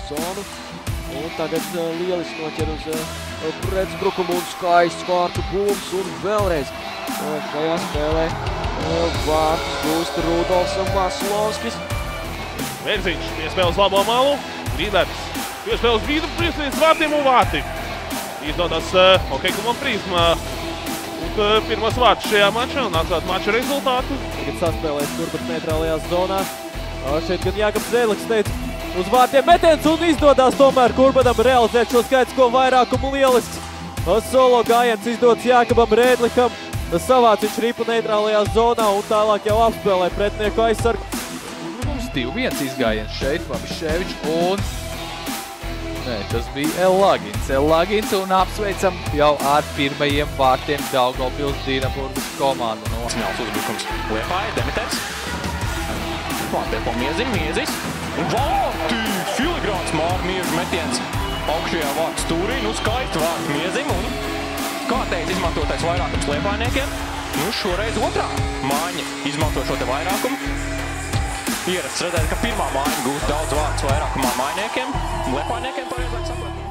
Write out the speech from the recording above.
zonu. Un tagad lieliski noķer uz pretuzbrukumu un skaists vārtu būms. Un vēlreiz šajā spēlē vārtus gūst Rudolfs Maslovskis. Verziņš piespēl uz labo malu. Grīders piespēl uz vidu, priekšlies vārtiem un vārti. Izdodas Hokej komanda Prizma. Un pirmās vārts šajā mačā un atklāt mača rezultātu. Tagad saspēlēs Kurbats neitrālajā zonā. Šeit gan Jākabs Zēliks teica uz vārtiem metiens un izdodas tomēr Kurbatam realizēt šo skaitisko vairākumu lielisks. Solo gājiens izdodas Jākabam Rēdlikam. Savāc viņš ripu neitrālajā zonā un tālāk jau apspēlē pretinieku aizsargu. Mums 2-1 izgājiens šeit, Babiševičs un... Nē, tas bija Elagins un apsveicam jau ar pirmajiem vārtiem Daugavpils Dīnaburgas komandu. Signāls uzbrukums Liepāja, Demiters. Vārtiem pa Miezis. Un vārti! Filigrāns Miežu metiens augšajā vārtu stūrī. Nu skaisti vārti Miezim un kārtējs izmantotais vairākums Liepājniekiem. Nu šoreiz otrā mājiņa izmanto šo te vairākumu. Ierasts redzēt, ka pirmā mājiņa gūst daudz vārtus vairākumā mājniekiem. Liepājniekiem pareizāk saprot.